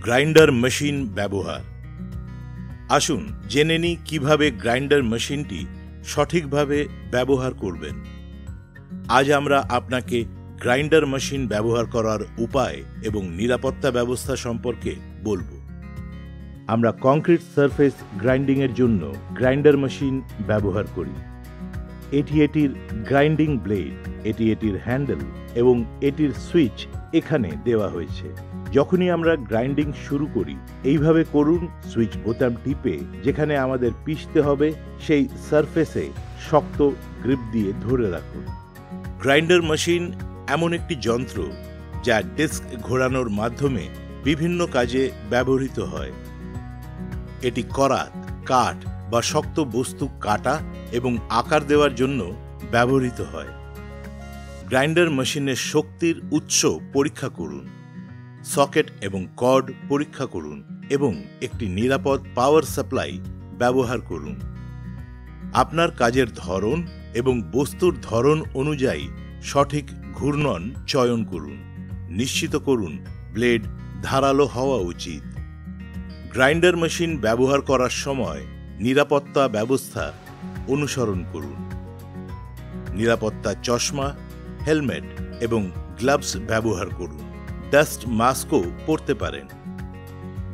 Grinder machine ব্যবহার। আসুন জেনে নিই কিভাবে গ্রাইন্ডার মেশিনটি সঠিকভাবে ব্যবহার করবেন। আজ আমরা আপনাকে গ্রাইন্ডার মেশিন ব্যবহার করার উপায় এবং নিরাপত্তা ব্যবস্থা সম্পর্কে বলবো। আমরা কংক্রিট সারফেস গ্রাইন্ডিংয়ের জন্য গ্রাইন্ডার মেশিন ব্যবহার করি। এটির গ্রাইন্ডিং ব্লেড, এটির হ্যান্ডেল এবং এটির সুইচ এখানে দেওয়া হয়েছে। যখনই আমরা গ্রাইন্ডিং শুরু করি এইভাবে করুন, সুইচ বোতাম টিপে যেখানে আমাদের পিষতে হবে সেই সারফেসে শক্ত গ্রিপ দিয়ে ধরে রাখুন। গ্রাইন্ডার মেশিন এমন একটি যন্ত্র যা ডিস্ক ঘোরানোর মাধ্যমে বিভিন্ন কাজে ব্যবহৃত হয়। এটি করাত, কাঠ বা শক্ত বস্তু কাটা এবং আকার দেওয়ার জন্য ব্যবহৃত হয়। গ্রাইন্ডার মেশিনের শক্তির উৎস পরীক্ষা করুন, সকেট এবং কর্ড পরীক্ষা করুন এবং একটি নিরাপদ পাওয়ার সাপ্লাই ব্যবহার করুন। আপনার কাজের ধরন এবং বস্তুর ধরন অনুযায়ী সঠিক ঘূর্ণন চয়ন করুন। নিশ্চিত করুন ব্লেড ধারালো হওয়া উচিত। গ্রাইন্ডার মেশিন ব্যবহার করার সময় নিরাপত্তা ব্যবস্থা অনুসরণ করুন। নিরাপত্তা চশমা, হেলমেট এবং গ্লাভস ব্যবহার করুন। ডাস্ট মাস্কও পরতে পারেন।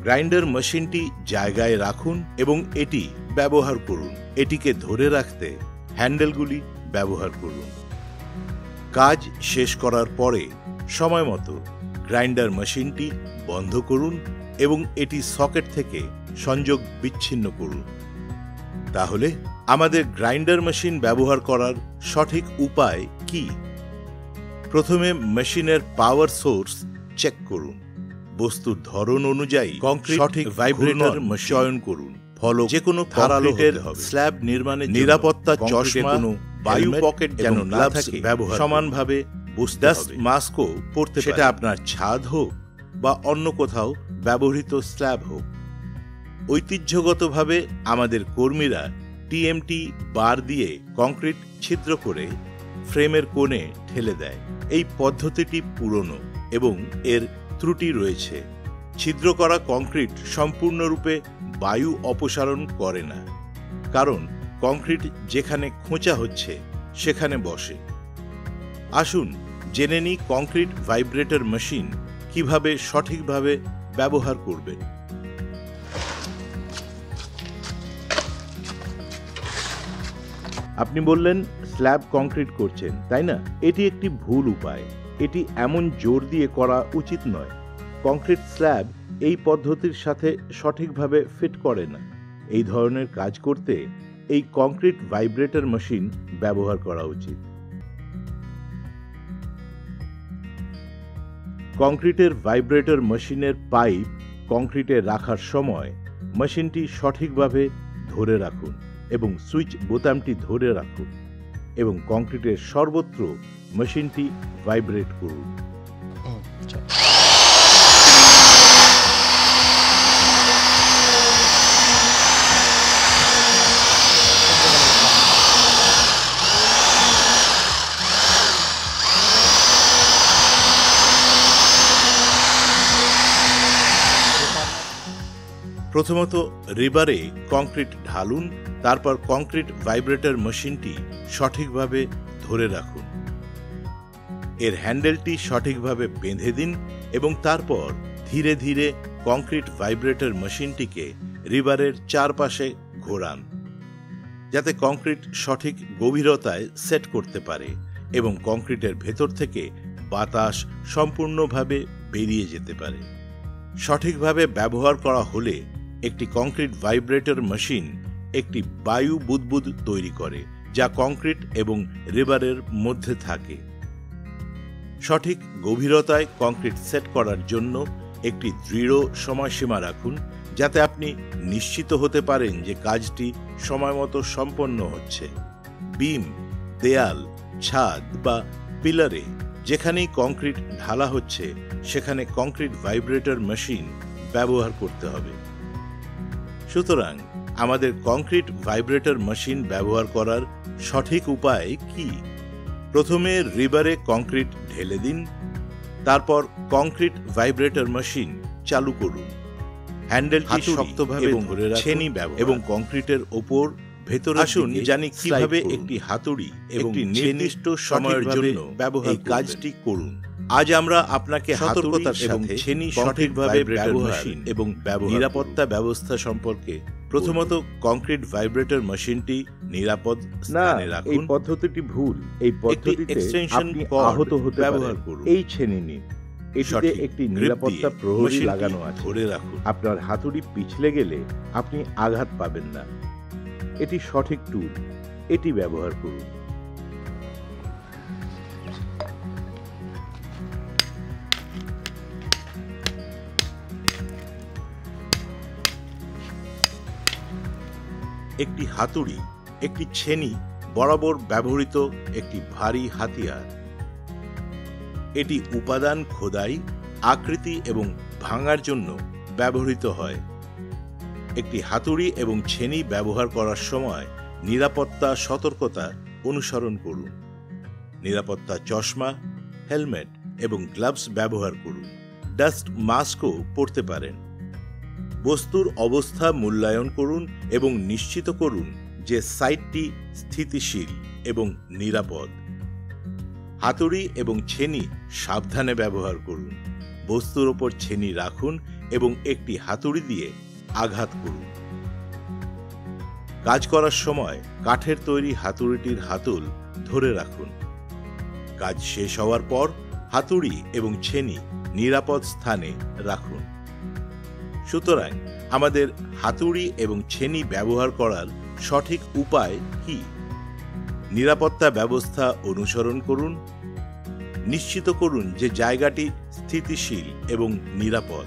গ্রাইন্ডার মেশিনটি জায়গায় রাখুন এবং এটি ব্যবহার করুন। এটিকে ধরে রাখতে হ্যান্ডেলগুলি ব্যবহার করুন। কাজ শেষ করার পরে সময়মতো গ্রাইন্ডার মেশিনটি বন্ধ করুন এবং এটি সকেট থেকে সংযোগ বিচ্ছিন্ন করুন। তাহলে আমাদের গ্রাইন্ডার মেশিন ব্যবহার করার সঠিক উপায় কি? প্রথমে মেশিনের পাওয়ার সোর্স চেক করুন। বস্তুর ধরন অনুযায়ী কংক্রিট সঠিক ভাইব্রেটর চয়ন করুন। ফলক যে কোনো ধারালোর স্ল্যাব নির্মাণে নিরাপত্তা চশমা, বায়ু পকেট যেন না থাকে সমানভাবে ডাস্ট মাস্কও পরতে, সেটা আপনার ছাদ হোক বা অন্য কোথাও ব্যবহৃত স্ল্যাব হোক। ঐতিহ্যগতভাবে আমাদের কর্মীরা টিএমটি বার দিয়ে কংক্রিট ছিদ্র করে ফ্রেমের কোণে ঠেলে দেয়। এই পদ্ধতিটি পুরনো এবং এর ত্রুটি রয়েছে। ছিদ্র করা কংক্রিট সম্পূর্ণরূপে বায়ু অপসারণ করে না, কারণ কংক্রিট যেখানে খোঁচা হচ্ছে সেখানে বসে। আসুন জেনে নিই কংক্রিট ভাইব্রেটর মেশিন কিভাবে সঠিকভাবে ব্যবহার করবেন। আপনি বললেন স্ল্যাব কংক্রিট করছেন, তাই না? এটি একটি ভুল উপায়। এটি এমন জোর দিয়ে করা উচিত নয়। কংক্রিট স্ল্যাব এই পদ্ধতির সাথে সঠিকভাবে ফিট করে না। এই ধরনের কাজ করতে এই কংক্রিট ভাইব্রেটর মেশিন ব্যবহার করা উচিত। কংক্রিটের ভাইব্রেটর মেশিনের পাইপ কংক্রিটে রাখার সময় মেশিনটি সঠিকভাবে ধরে রাখুন এবং সুইচ বোতামটি ধরে রাখুন এবং কংক্রিটের সর্বত্র মেশিনটি ভাইব্রেট করুন। প্রথমত রিবারে কংক্রিট ঢালুন, তারপর কংক্রিট ভাইব্রেটর মেশিনটি সঠিকভাবে ধরে রাখুন। এর হ্যান্ডেলটি সঠিকভাবে বেঁধে দিন এবং তারপর ধীরে ধীরে কংক্রিট ভাইব্রেটর মেশিনটিকে রিবারের চারপাশে ঘোরান, যাতে কংক্রিট সঠিক গভীরতায় সেট করতে পারে এবং কংক্রিটের ভেতর থেকে বাতাস সম্পূর্ণভাবে বেরিয়ে যেতে পারে। সঠিকভাবে ব্যবহার করা হলে একটি কংক্রিট ভাইব্রেটর মেশিন একটি বায়ু বুদবুদ তৈরি করে, যা কংক্রিট এবং রিবারের মধ্যে থাকে। সঠিক গভীরতায় কংক্রিট সেট করার জন্য একটি দৃঢ় সময়সীমা রাখুন, যাতে আপনি নিশ্চিত হতে পারেন যে কাজটি সময়মতো সম্পন্ন হচ্ছে। বিম, দেয়াল, ছাদ বা পিলারে যেখানেই কংক্রিট ঢালা হচ্ছে সেখানে কংক্রিট ভাইব্রেটর মেশিন ব্যবহার করতে হবে। সুতরাং আমাদের কংক্রিট ভাইব্রেটর মেশিন ব্যবহার করার সঠিক উপায় কি? প্রথমে রিবারে কংক্রিট ঢেলে দিন, তারপর কংক্রিট ভাইব্রেটর মেশিন চালু করুন হ্যান্ডেলটি শক্তভাবে ধরে রাখুন ছেনি ব্যবহার এবং কংক্রিটের ওপর ভেতরে আসুন জানি কিভাবে একটি হাতুড়ি এবং একটি নির্দিষ্ট নির্দিষ্ট সময়ের সঠিকভাবে জন্য ব্যবহার এই কাজটি করুন। আজ আমরা আপনাকে সতর্কতার হাতুড়ি এবং সাথে ছেনি concrete সঠিকভাবে vibrator ব্যবহার machine এবং ব্যবহার নিরাপত্তা ব্যবস্থা সম্পর্কে প্রথমত কংক্রিট ভাইব্রেটর মেশিনটি নিরাপদ না, স্থানে এই রাখুন। পদ্ধতিটি ভুল। এই পদ্ধতিতে extension আপনি cord আহত হতে ব্যবহার পারেন। করুন। এই ছেনি নিন। এটিতে সঠিক একটি grip নিরাপত্তা দিয়ে প্রহরী মেশিনটি লাগানো আছে। ধরে রাখুন। আপনার হাতুড়ি পিছলে গেলে আপনি আঘাত পাবেন না। এটি সঠিক টুল। এটি ব্যবহার করুন। একটি হাতুড়ি একটি ছেনি বরাবর ব্যবহৃত একটি ভারী হাতিয়ার। এটি উপাদান খোদাই, আকৃতি এবং ভাঙার জন্য ব্যবহৃত হয়। একটি হাতুড়ি এবং ছেনি ব্যবহার করার সময় নিরাপত্তা সতর্কতা অনুসরণ করুন। নিরাপত্তা চশমা, হেলমেট এবং গ্লাভস ব্যবহার করুন। ডাস্ট মাস্কও পরতে পারেন। বস্তুর অবস্থা মূল্যায়ন করুন এবং নিশ্চিত করুন যে সাইটটি স্থিতিশীল এবং নিরাপদ। হাতুড়ি এবং ছেনি সাবধানে ব্যবহার করুন। বস্তুর ওপর ছেনি রাখুন এবং একটি হাতুড়ি দিয়ে আঘাত করুন। কাজ করার সময় কাঠের তৈরি হাতুড়িটির হাতল ধরে রাখুন। কাজ শেষ হওয়ার পর হাতুড়ি এবং ছেনি নিরাপদ স্থানে রাখুন। সুতরাং আমাদের হাতুড়ি এবং ছেনি ব্যবহার করার সঠিক উপায় কি? নিরাপত্তা ব্যবস্থা অনুসরণ করুন। নিশ্চিত করুন যে জায়গাটি স্থিতিশীল এবং নিরাপদ।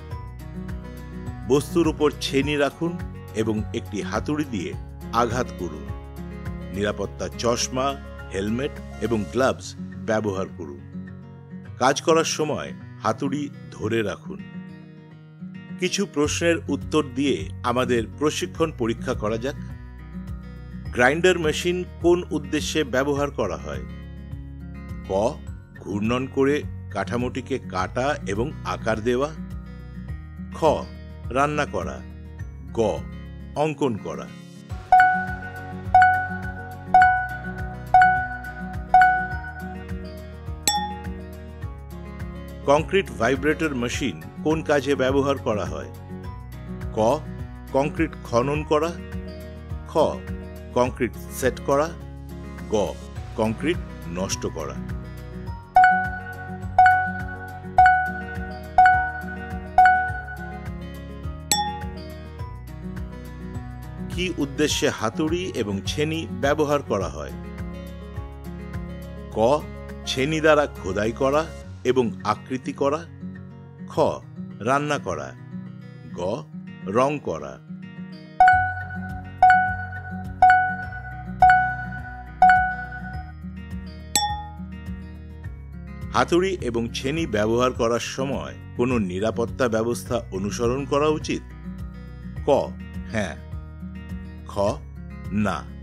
বস্তুর উপর ছেনি রাখুন এবং একটি হাতুড়ি দিয়ে আঘাত করুন। নিরাপত্তা চশমা, হেলমেট এবং গ্লাভস ব্যবহার করুন। কাজ করার সময় হাতুড়ি ধরে রাখুন। কিছু প্রশ্নের উত্তর দিয়ে আমাদের প্রশিক্ষণ পরীক্ষা করা যাক। গ্রাইন্ডার মেশিন কোন উদ্দেশ্যে ব্যবহার করা হয়? ক. ঘূর্ণন করে কাঠামোটিকে কাটা এবং আকার দেওয়া। খ. রান্না করা। গ. অঙ্কন করা। কংক্রিট ভাইব্রেটর মেশিন কোন কাজে ব্যবহার করা হয়? ক. কংক্রিট খনন করা। খ. কংক্রিট সেট করা। গ. কংক্রিট নষ্ট করা। কি উদ্দেশ্যে হাতুড়ি এবং ছেনি ব্যবহার করা হয়? ক. ছেনি দ্বারা খোদাই করা এবং আকৃতি করা। খ. রান্না করা। গ. রং করা। হাতুড়ি এবং ছেনি ব্যবহার করার সময় কোনো নিরাপত্তা ব্যবস্থা অনুসরণ করা উচিত? ক. হ্যাঁ। খ. না।